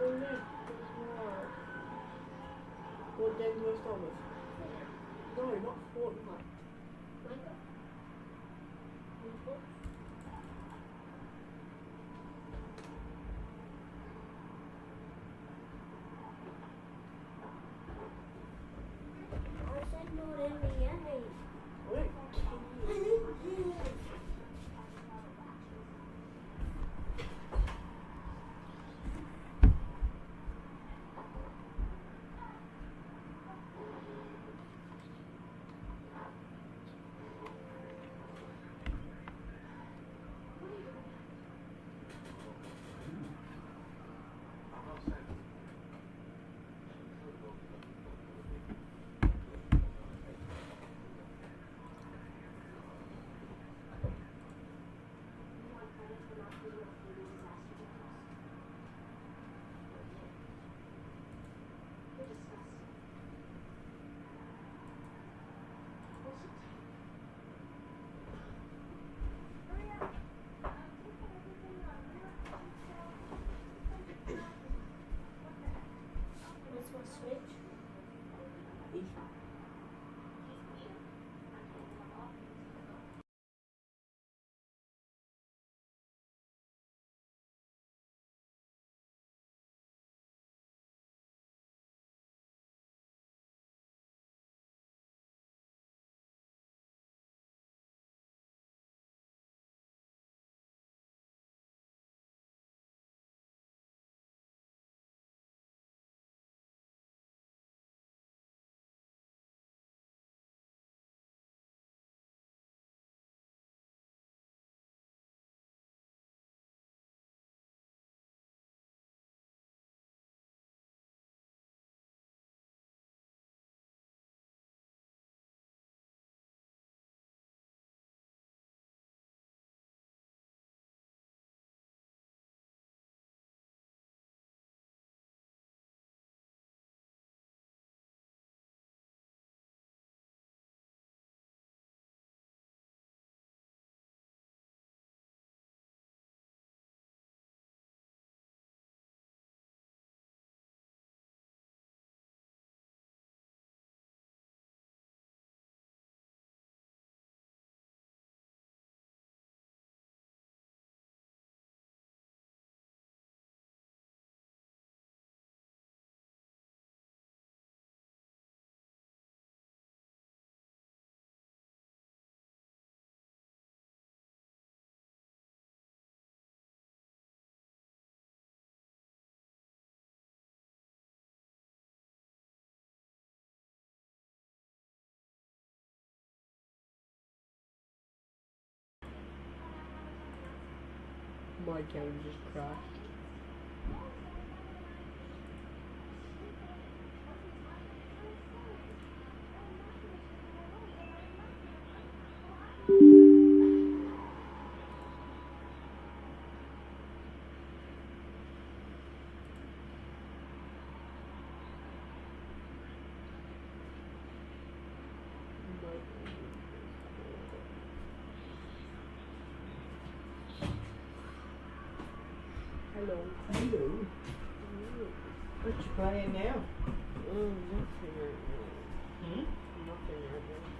What game do I start with? No, not Fortnite. I said not NBA. Wait. What's my switch? My game just crashed. Hello. Hello. What you playing now? Nothing right now. Hmm? Nothing right now.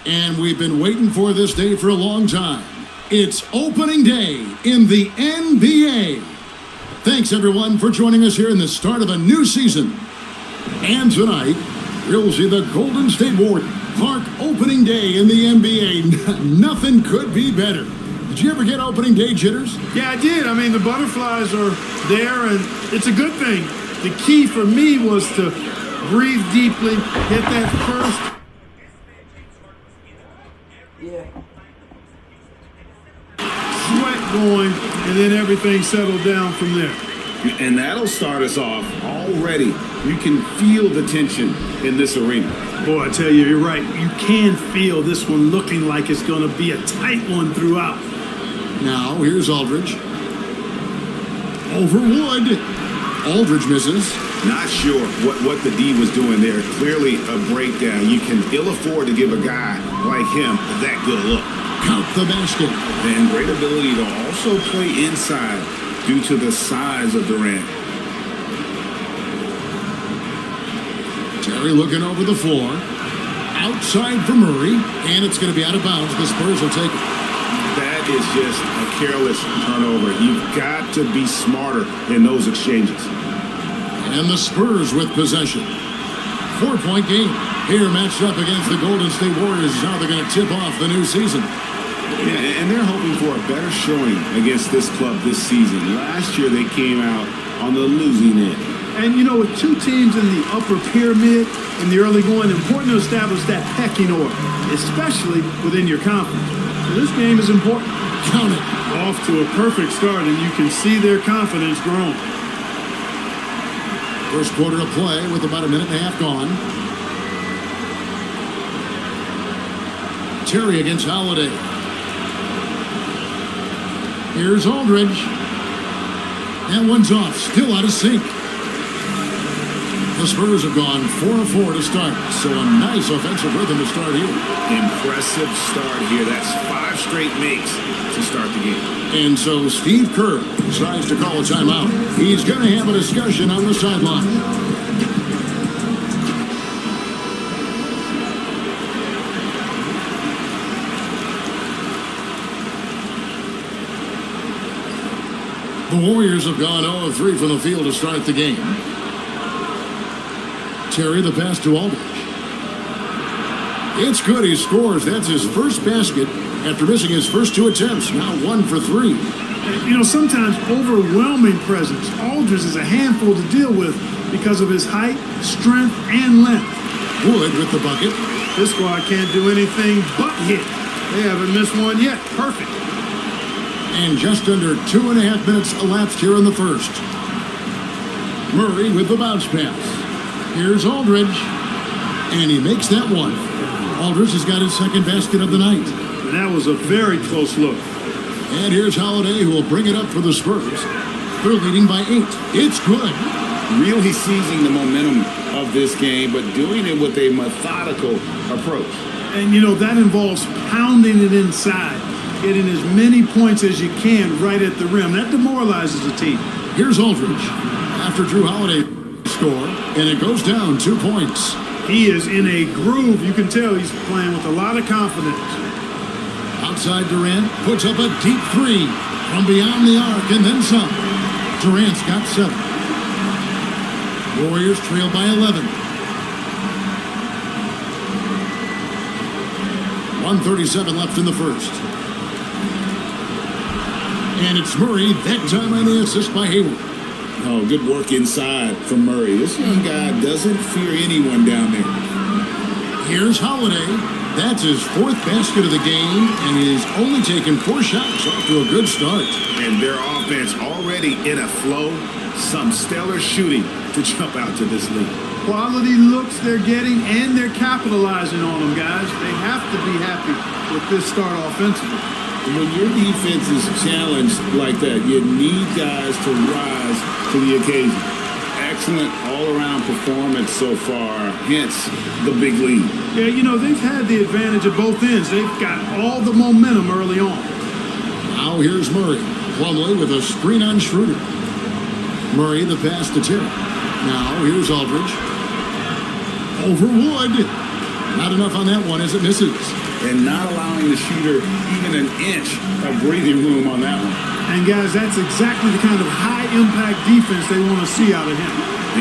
And we've been waiting for this day for a long time. It's opening day in the NBA. Thanks, everyone, for joining us here in the start of a new season. And tonight, we'll see the Golden State Warriors mark opening day in the NBA. Nothing could be better. Did you ever get opening day jitters? Yeah, I did. I mean, the butterflies are there, and it's a good thing. The key for me was to breathe deeply, hit that first. Yeah. Sweat going, and then everything settled down from there. And that'll start us off already. You can feel the tension in this arena. Boy, I tell you, you're right. You can feel this one looking like it's going to be a tight one throughout. Now, here's Aldridge. Over Wood. Aldridge misses. Not sure what the D was doing there. Clearly a breakdown. You can ill afford to give a guy like him that good look. Count the basket. And great ability to also play inside due to the size of Durant. Terry looking over the floor. Outside for Murray. And it's going to be out of bounds. The Spurs will take it. That is just a careless turnover. You've got to be smarter in those exchanges. And the Spurs with possession. 4-point game. Here matched up against the Golden State Warriors. Now they're going to tip off the new season. Yeah, and they're hoping for a better showing against this club this season. Last year they came out on the losing end. And, you know, with two teams in the upper pyramid in the early going, important to establish that pecking order, especially within your conference. So this game is important. Count it. Off to a perfect start, and you can see their confidence growing. First quarter of play with about a minute and a half gone. Terry against Holiday. Here's Aldridge. That one's off. Still out of sync. The Spurs have gone 4 of 4 to start. So a nice offensive rhythm to start here. Impressive start here. That's 5 straight makes to start the game. And so Steve Kerr decides to call a timeout. He's going to have a discussion on the sideline. The Warriors have gone 0 of 3 from the field to start the game. Terry, the pass to Aldridge. It's good. He scores. That's his first basket after missing his first 2 attempts. Now 1 for 3. You know, sometimes overwhelming presence. Aldridge is a handful to deal with because of his height, strength, and length. Wood with the bucket. This squad can't do anything but hit. They haven't missed one yet. Perfect. And just under 2.5 minutes elapsed here in the first. Murray with the bounce pass. Here's Aldridge. And he makes that one. Aldridge has got his second basket of the night. And that was a very close look. And here's Holiday, who will bring it up for the Spurs. They're leading by 8. It's good. Really seizing the momentum of this game, but doing it with a methodical approach. And, you know, that involves pounding it inside, getting as many points as you can right at the rim. That demoralizes a team. Here's Aldridge. After Drew Holiday score, and it goes down 2 points. He is in a groove. You can tell he's playing with a lot of confidence. Outside Durant puts up a deep 3 from beyond the arc and then some. Durant's got 7. Warriors trail by 11. 1:37 left in the first. And it's Murray, that time on the assist by Hayward. Oh, good work inside from Murray. This young guy doesn't fear anyone down there. Here's Holiday. That's his 4th basket of the game, and he's only taken 4 shots off to a good start. And their offense already in a flow. Some stellar shooting to jump out to this lead. Quality looks they're getting, and they're capitalizing on them, guys. They have to be happy with this start offensively. When your defense is challenged like that, you need guys to rise to the occasion. Excellent all-around performance so far, hence the big lead. Yeah, you know, they've had the advantage at both ends. They've got all the momentum early on. Now here's Murray. Plumlee with a screen on Schroeder. Murray the pass to Terry. Now here's Aldridge. Over Wood. Not enough on that one as it misses. And not allowing the shooter even an inch of breathing room on that one. And guys, that's exactly the kind of high-impact defense they want to see out of him.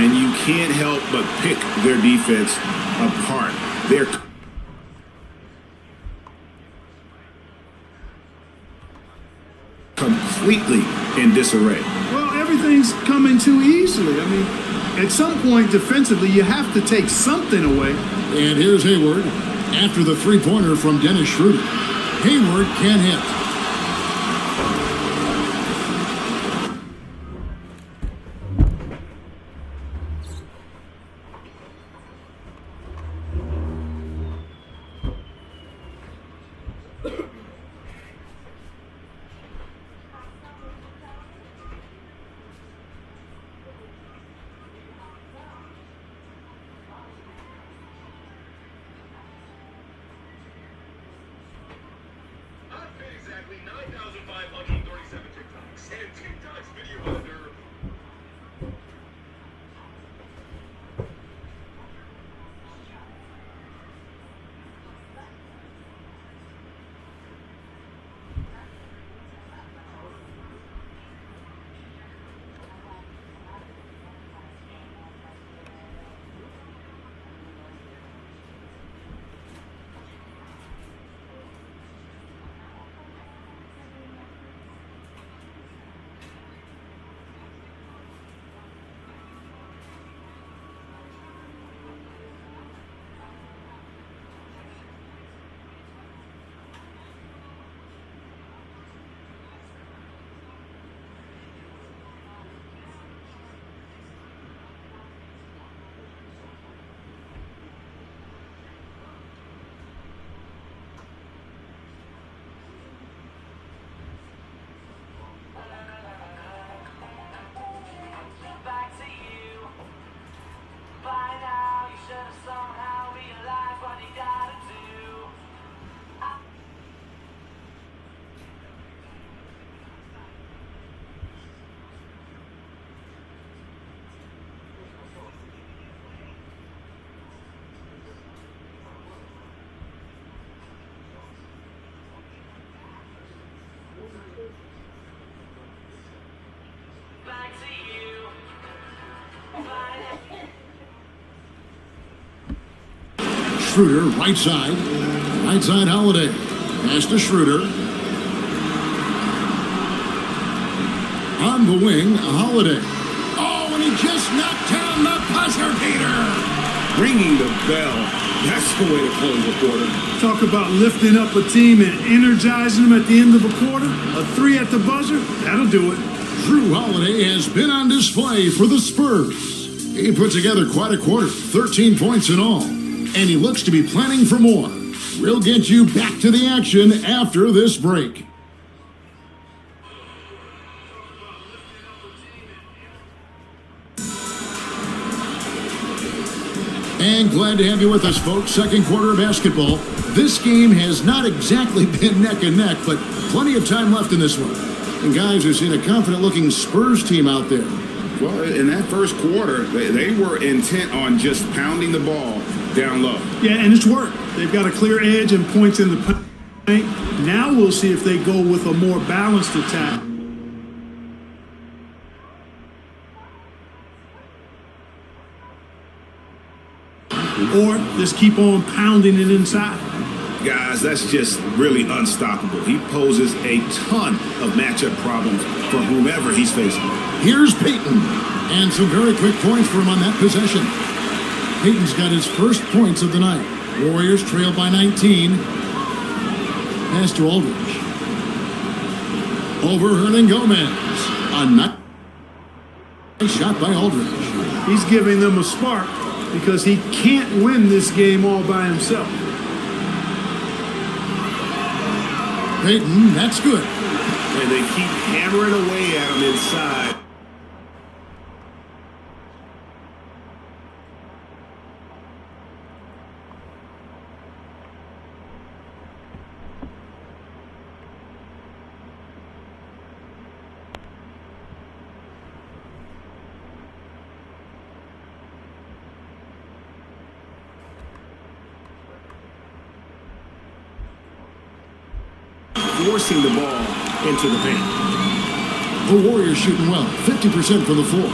And you can't help but pick their defense apart. They're completely in disarray. Well, everything's coming too easily. I mean, at some point defensively, you have to take something away. And here's Hayward. After the 3-pointer from Dennis Schroeder. Hayward can't hit. Exactly 9,537 TikToks. And TikTok's video editor. Schroeder, right side. Right side, Holiday. Pass to Schroeder. On the wing, Holiday. Oh, and he just knocked down the buzzer beater. Ringing the bell. That's the way to close a quarter. Talk about lifting up a team and energizing them at the end of a quarter. A 3 at the buzzer, that'll do it. Drew Holiday has been on display for the Spurs. He put together quite a quarter, 13 points in all. And he looks to be planning for more. We'll get you back to the action after this break. And glad to have you with us, folks. Second quarter of basketball. This game has not exactly been neck and neck, but plenty of time left in this one. And guys, we've seen a confident-looking Spurs team out there. Well, in that first quarter, they were intent on just pounding the ball down low. Yeah, and it's worked. They've got a clear edge and points in the paint. Now we'll see if they go with a more balanced attack. Or just keep on pounding it inside. Guys, that's just really unstoppable. He poses a ton of matchup problems for whomever he's facing. Here's Peyton. And some very quick points for him on that possession. Peyton's got his first points of the night. Warriors trail by 19. Pass to Aldridge. Over Hernan Gomez. A nice shot by Aldridge. He's giving them a spark because he can't win this game all by himself. Peyton, that's good. And they keep hammering away at him inside. Forcing the ball into the paint. The Warriors shooting well, 50% from the floor.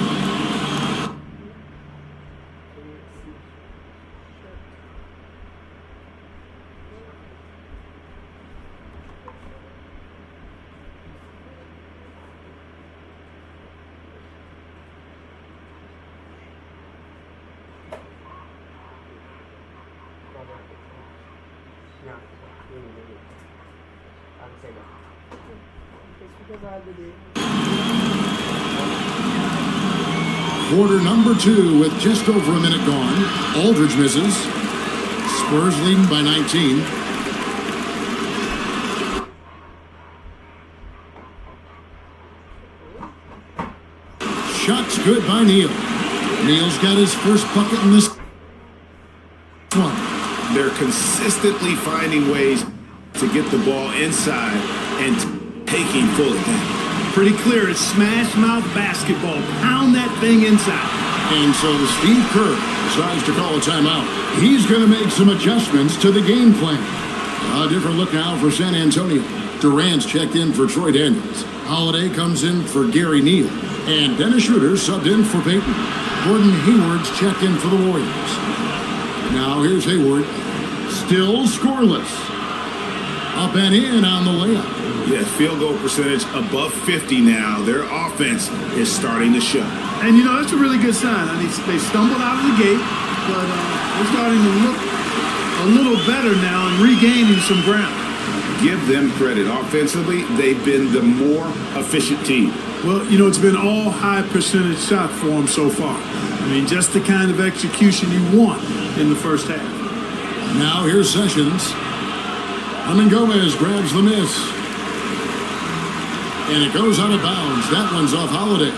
Quarter number 2 with just over a minute gone. Aldridge misses. Spurs leading by 19. Shots good by Neal. Neal's got his first bucket in this one. They're consistently finding ways to get the ball inside and taking full advantage. Pretty clear, it's smash mouth basketball. Pound that thing inside. And so Steve Kerr decides to call a timeout. He's going to make some adjustments to the game plan. A different look now for San Antonio. Durant's checked in for Troy Daniels. Holiday comes in for Gary Neal. And Dennis Schroeder subbed in for Peyton. Gordon Hayward's checked in for the Warriors. Now here's Hayward. Still scoreless. Up and in on the layup. Yeah, field goal percentage above 50 now. Their offense is starting to show. And, you know, that's a really good sign. I mean, they stumbled out of the gate, but they're starting to look a little better now and regaining some ground. Give them credit. Offensively, they've been the more efficient team. Well, you know, it's been all high percentage shot for them so far. I mean, just the kind of execution you want in the first half. Now here's Sessions. Hernan Gomez grabs the miss. And it goes out of bounds. That one's off Holiday.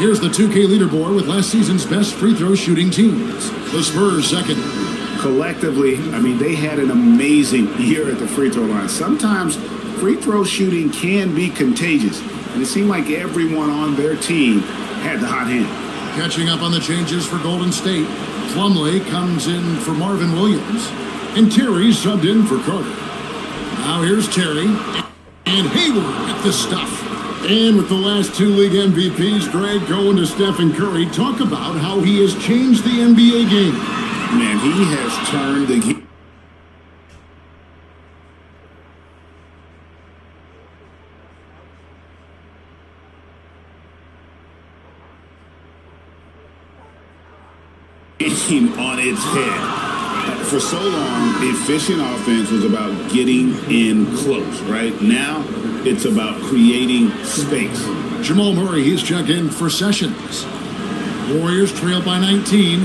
Here's the 2K leaderboard with last season's best free throw shooting teams. The Spurs second. Collectively, I mean, they had an amazing year at the free throw line. Sometimes free throw shooting can be contagious. And it seemed like everyone on their team had the hot hand. Catching up on the changes for Golden State. Plumlee comes in for Marvin Williams. And Terry subbed in for Carter. Now here's Terry. And Hayward with the stuff. And with the last 2 league MVPs, Greg going to Stephen Curry, talk about how he has changed the NBA game. Man, he has turned the game on its head. For so long, efficient offense was about getting in close, right? Now, it's about creating space. Jamal Murray, he's checked in for Sessions. Warriors trail by 19.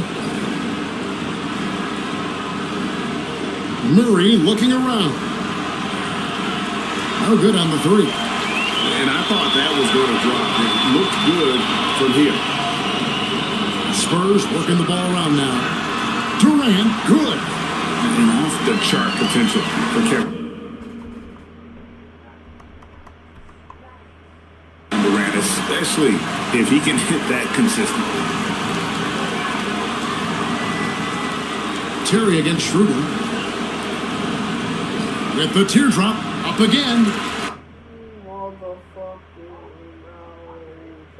Murray looking around. No good on the three. And I thought that was going to drop. It looked good from here. Spurs working the ball around now. Durant, good. And off the chart potential for Kevin Durant, especially if he can hit that consistently. Terry against Schroeder. With the teardrop, up again.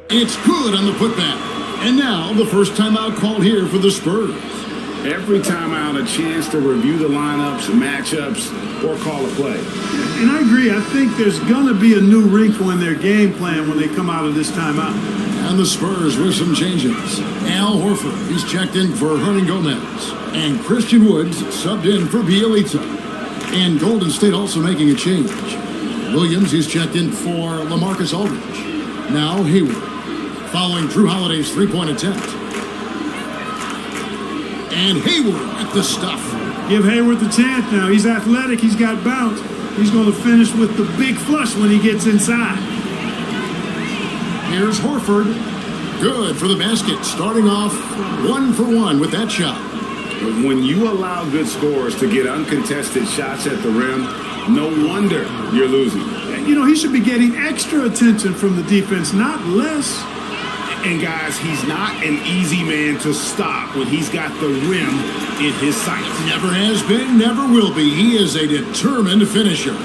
It's good on the putback. And now the first timeout called here for the Spurs. Every timeout, a chance to review the lineups, matchups, or call a play. And I agree. I think there's going to be a new wrinkle in their game plan when they come out of this timeout. And the Spurs with some changes. Al Horford, he's checked in for Hernan Gomez. And Christian Woods subbed in for Bielitsa. And Golden State also making a change. Williams, he's checked in for LaMarcus Aldridge. Now Hayward, following Drew Holiday's three-point attempt. And Hayward at the stuff. Give Hayward the chance now. He's athletic. He's got bounce. He's going to finish with the big flush when he gets inside. Here's Horford. Good for the basket. Starting off 1 for 1 with that shot. When you allow good scorers to get uncontested shots at the rim, no wonder you're losing. You know, he should be getting extra attention from the defense, not less. And guys, he's not an easy man to stop when he's got the rim in his sights. Never has been, never will be. He is a determined finisher.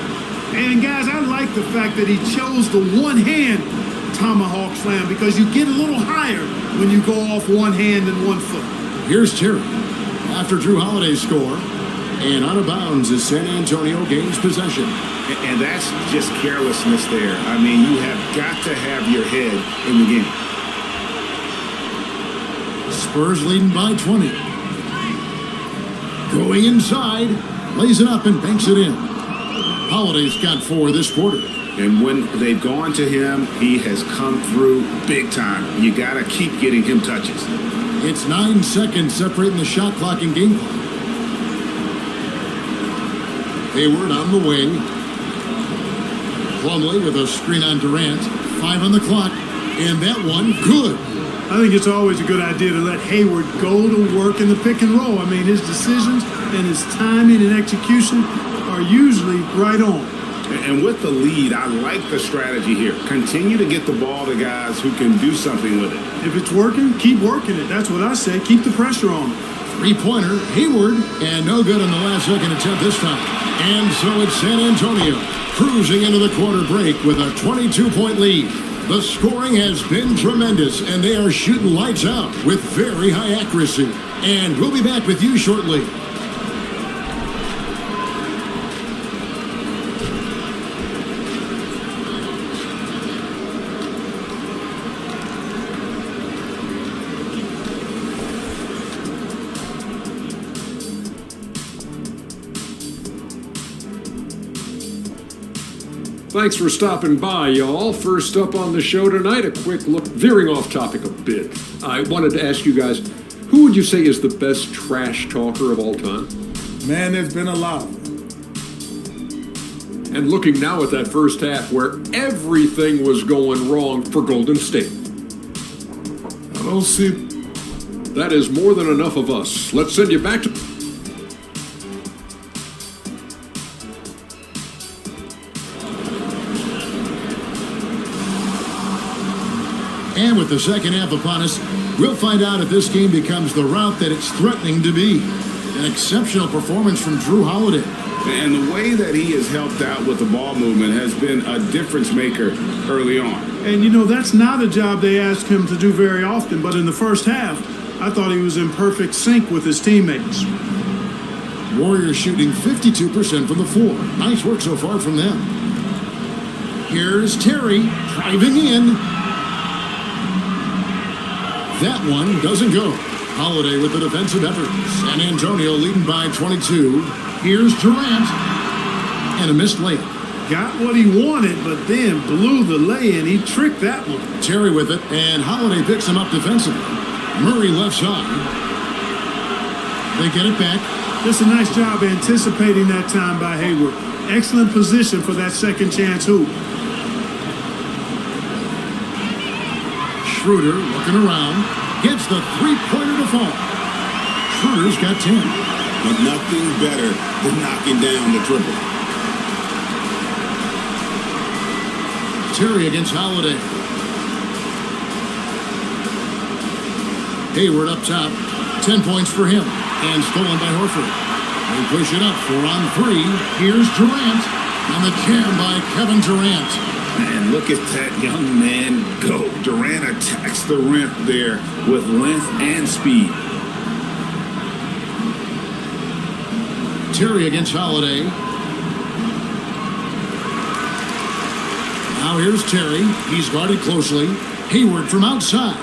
And guys, I like the fact that he chose the one-hand tomahawk slam because you get a little higher when you go off one hand and 1 foot. Here's Terry after Drew Holiday's score. And out of bounds as San Antonio gains possession. And that's just carelessness there. I mean, you have got to have your head in the game. Spurs leading by 20. Going inside, lays it up and banks it in. Holiday's got 4 this quarter. And when they've gone to him, he has come through big time. You got to keep getting him touches. It's 9 seconds separating the shot clock and game clock. Hayward on the wing. Plumlee with a screen on Durant. 5 on the clock. And that one, good. I think it's always a good idea to let Hayward go to work in the pick and roll. I mean, his decisions and his timing and execution are usually right on. And with the lead, I like the strategy here. Continue to get the ball to guys who can do something with it. If it's working, keep working it. That's what I say. Keep the pressure on. Three-pointer, Hayward, and no good on the last second attempt this time. And so it's San Antonio cruising into the quarter break with a 22-point lead. The scoring has been tremendous, and they are shooting lights out with very high accuracy. And we'll be back with you shortly. Thanks for stopping by, y'all. First up on the show tonight, a quick look, veering off topic a bit. I wanted to ask you guys, who would you say is the best trash talker of all time? Man, there's been a lot. And looking now at that first half where everything was going wrong for Golden State. I don't see. That is more than enough of us. Let's send you back to... And with the second half upon us, we'll find out if this game becomes the route that it's threatening to be. An exceptional performance from Drew Holiday. And the way that he has helped out with the ball movement has been a difference maker early on. And, you know, that's not a job they ask him to do very often, but in the first half, I thought he was in perfect sync with his teammates. Warriors shooting 52% from the floor. Nice work so far from them. Here's Terry driving in. That one doesn't go. Holiday with the defensive effort. San Antonio leading by 22. Here's Durant. And a missed layup. Got what he wanted, but then blew the lay-in. He tricked that one. Terry with it, and Holiday picks him up defensively. Murray left side. They get it back. Just a nice job anticipating that time by Hayward. Excellent position for that second chance hoop. Schroeder looking around. Gets the three-pointer to fall. Schroeder's got 10. But nothing better than knocking down the triple. Terry against Holiday. Hayward up top. 10 points for him. And stolen by Horford. They push it up. 4 on 3. Here's Durant. And the jam by Kevin Durant. Man, look at that young man go. Durant attacks the rim there with length and speed. Terry against Holiday. Now here's Terry. He's guarded closely. Hayward from outside.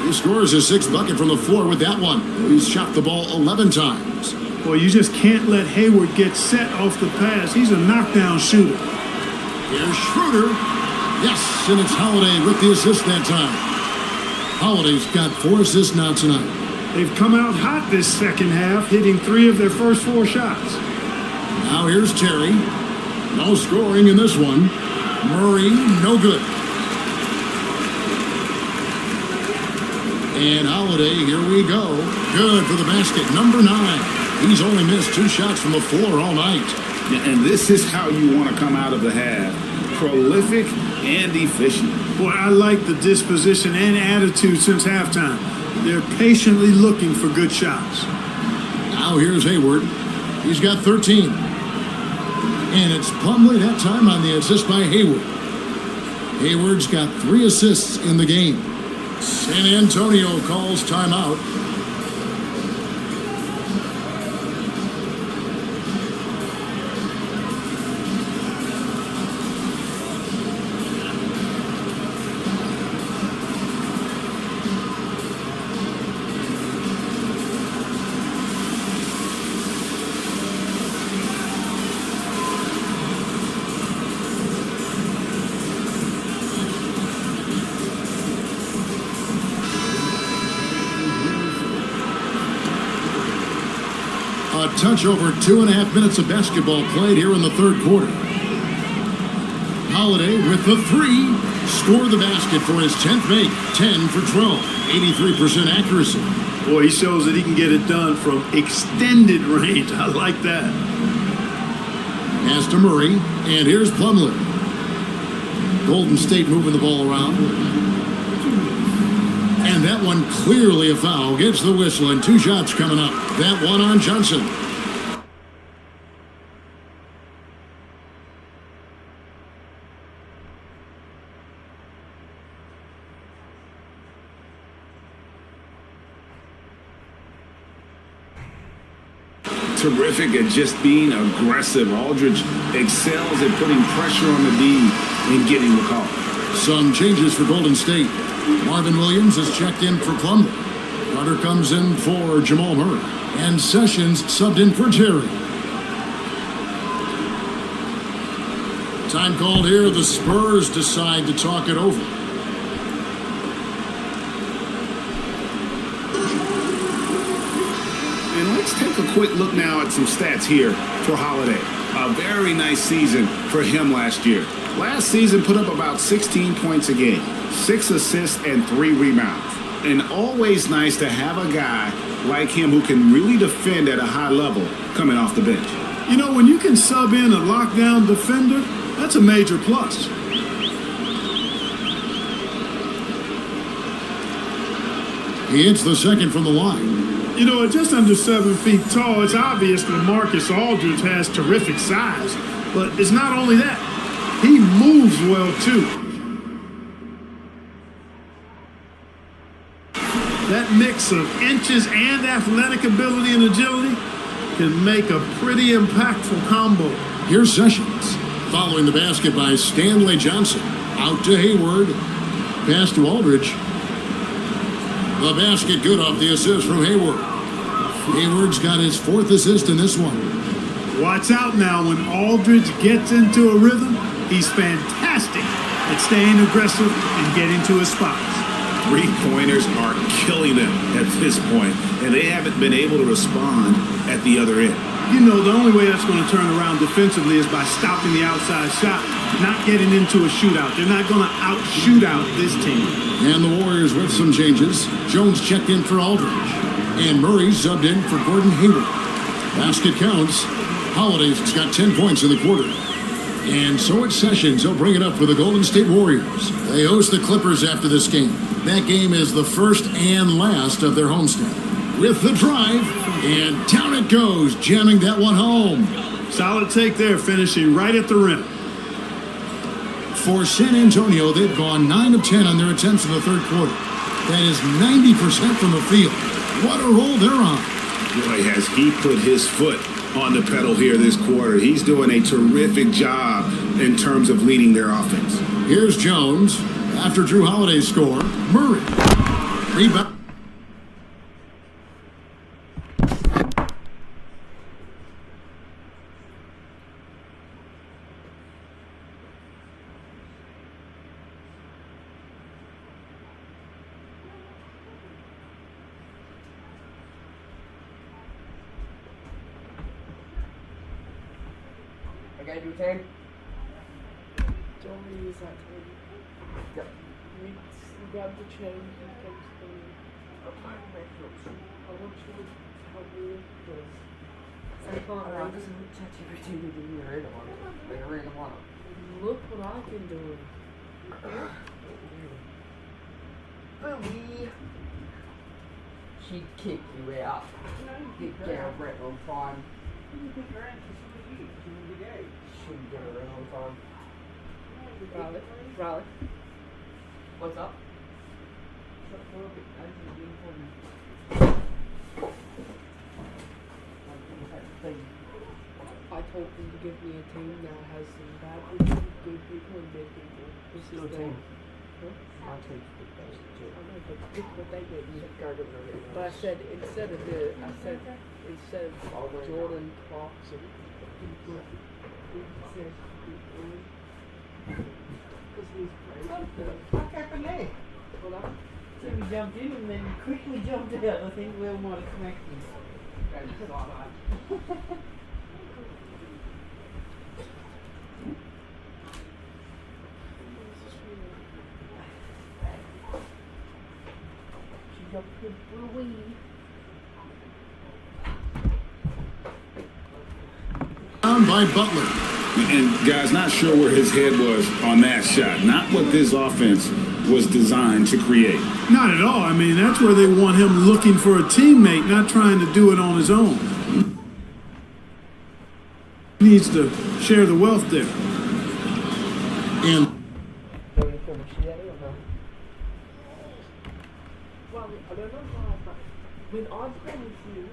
He scores his 6th bucket from the floor with that one. He's shot the ball 11 times. Boy, you just can't let Hayward get set off the pass. He's a knockdown shooter. Here's Schroeder. Yes, and it's Holiday with the assist that time. Holiday's got 4 assists now tonight. They've come out hot this second half, hitting 3 of their first 4 shots. Now here's Terry. No scoring in this one. Murray, no good. And Holiday, here we go. Good for the basket, number 9. He's only missed 2 shots from the floor all night. And this is how you want to come out of the half. Prolific and efficient. Boy, I like the disposition and attitude since halftime. They're patiently looking for good shots. Now here's Hayward. He's got 13. And it's Plumlee that time on the assist by Hayward. Hayward's got 3 assists in the game. San Antonio calls timeout. A touch over 2.5 minutes of basketball played here in the third quarter. Holiday with the 3. Scored the basket for his 10th make. 10 for 12. 83% accuracy. Boy, he shows that he can get it done from extended range. I like that. Pass to Murray. And here's Plumlee. Golden State moving the ball around. And that one clearly a foul. Gets the whistle and 2 shots coming up. That one on Johnson. Terrific at just being aggressive. Aldridge excels at putting pressure on the D and getting the call. Some changes for Golden State. Marvin Williams is checked in for Plumlee. Carter comes in for Jamal Murray. And Sessions subbed in for Terry. Time called here. The Spurs decide to talk it over. And let's take a quick look now at some stats here for Holiday. A very nice season for him last year. Last season put up about 16 points a game, 6 assists and 3 rebounds. And always nice to have a guy like him who can really defend at a high level coming off the bench. You know, when you can sub in a lockdown defender, that's a major plus. He hits the second from the line. You know, at just under 7 feet tall, it's obvious that Marcus Aldridge has terrific size. But it's not only that. He moves well, too. That mix of inches and athletic ability and agility can make a pretty impactful combo. Here's Sessions. Following the basket by Stanley Johnson. Out to Hayward. Pass to Aldridge. The basket good off the assist from Hayward. Hayward's got his 4th assist in this one. Watch out now when Aldridge gets into a rhythm. He's fantastic at staying aggressive and getting to his spots. 3-pointers are killing them at this point, and they haven't been able to respond at the other end. You know, the only way that's going to turn around defensively is by stopping the outside shot, not getting into a shootout. They're not going to out-shoot out this team. And the Warriors with some changes. Jones checked in for Aldridge. And Murray subbed in for Gordon Hayward. Basket counts. Holiday's got 10 points in the quarter. And so it's Sessions. He'll bring it up for the Golden State Warriors. They host the Clippers after this game. That game is the first and last of their homestand. With the drive, and down it goes, jamming that one home. Solid take there, finishing right at the rim. For San Antonio, they've gone 9 of 10 on their attempts in the third quarter. That is 90% from the field. What a roll they're on. Boy, has he put his foot on the pedal here this quarter. He's doing a terrific job in terms of leading their offense. Here's Jones. After Drew Holiday's score, Murray. Rebound. Okay, do 10. Don't want to use that time. Yep. You grab the chain and comes to me. I want you to help me with this. I can't Alright, read. this is ChatGPT in your head on it. Like a random one. Look what I can do. Booey! She'd kick you out. Get down right on time. Shouldn't get around on time. Riley. What's up? I told them to give me a team that has some bad people, good people, and good people. This is Your the team. Huh? My team's good guys too. I know, but pick what they gave me. Go to the But I said instead of Jordan Clarkson, because he's crazy. What happened there? Well, that, So we jumped in and then quickly jumped out. I think Will might have smacked him. She jumped in for a wee. Down by Butler. And guys, not sure where his head was on that shot. Not what this offense was designed to create. Not at all. I mean, that's where they want him looking for a teammate, not trying to do it on his own. He needs to share the wealth there. And well, I don't know why, but when I play with you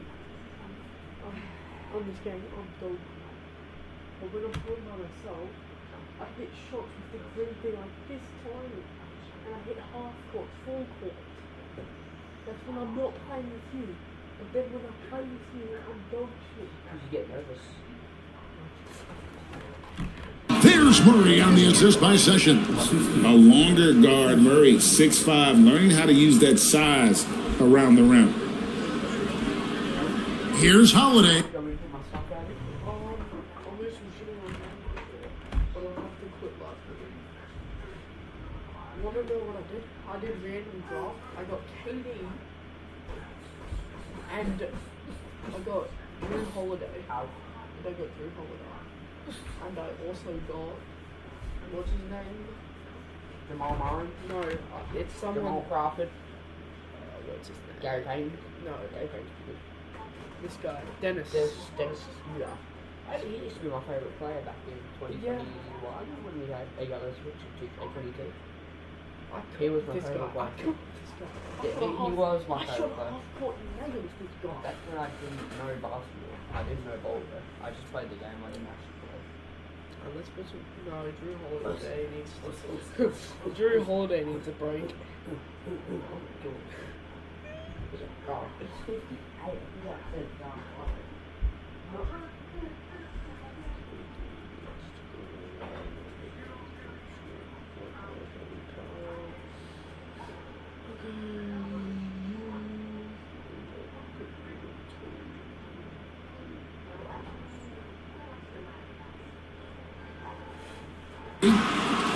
on this game, I'm dog. But when I'm playing by myself, I hit shots with the green thing like this tiny. And I hit half court, full court. That's when I'm not playing with you. But then when I play with you, I'm dog shit. Because you get nervous. there's Murray on the assist by Sessions. A longer guard, Murray, 6'5", learning how to use that size around the rim. Here's Holiday. I'm losing shooting on that, but I'll have to quit last week. You want to know what I did? I did random draft. I got KD, and I got Drew Holiday. And I got Drew Holiday. And I also got, what's his name? Jamal Murray. No, it's someone. Jamal Crawford. What's his name? Gary Payne. No, this guy, Dennis. Dennis Scooter. Actually, he used to be my favourite player back in 2021 when we got the switch to 2K22. He was my This guy. favourite I player. killed this guy. I Yeah, shot he was my I shot favourite a player. half-court nails this guy. That's when I didn't know basketball. I didn't know ball though. I just played the game. I didn't actually play. Let's put some. No, Drew Holiday needs to. Drew Holiday needs a break. Oh, it's 58. That's it.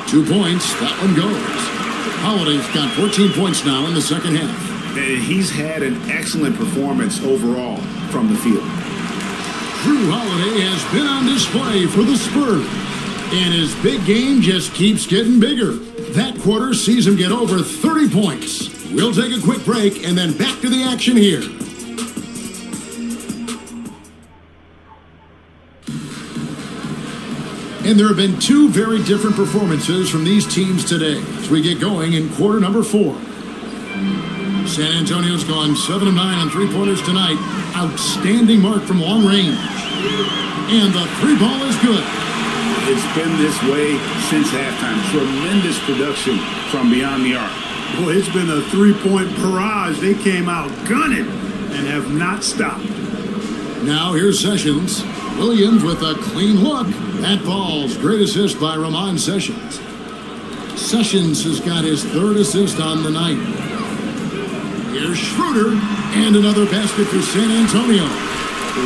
Two points, that one goes. Holiday's got 14 points now in the second half. He's had an excellent performance overall from the field. Drew Holiday has been on display for the Spurs, and his big game just keeps getting bigger. That quarter sees him get over 30 points. We'll take a quick break and then back to the action here. And there have been two very different performances from these teams today as we get going in quarter number 4. San Antonio's gone 7 of 9 on three-pointers tonight. Outstanding mark from long range. And the three ball is good. It's been this way since halftime. Tremendous production from beyond the arc. Boy, it's been a three-point barrage. They came out gunning and have not stopped. Now here's Sessions. Williams with a clean look. That ball's great assist by Ramon Sessions. Sessions has got his third assist on the night. Here's Schroeder, and another basket for San Antonio.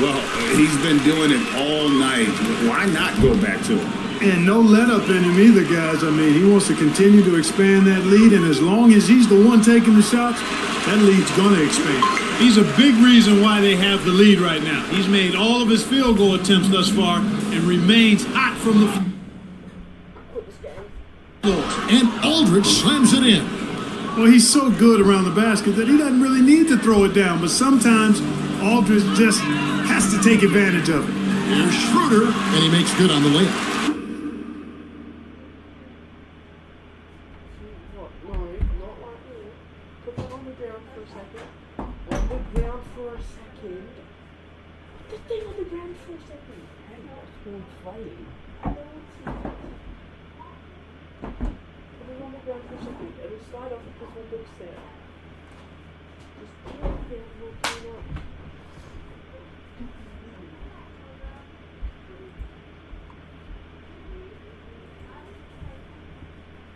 Well, he's been doing it all night. Why not go back to it? And no let up in him either, guys. I mean, he wants to continue to expand that lead, and as long as he's the one taking the shots, that lead's going to expand. He's a big reason why they have the lead right now. He's made all of his field goal attempts thus far and remains hot from the floor. And Aldridge slams it in. Well, he's so good around the basket that he doesn't really need to throw it down, but sometimes Aldridge just has to take advantage of it. Here's Schroeder, and he makes good on the layup. What? No, not like me. Put that on the ground for a second. On the ground for a second. Put the thing on the ground for a second. Hey, what's been playing? Put it on the ground for a second. It'll slide off because my book's there. Just put it there, we'll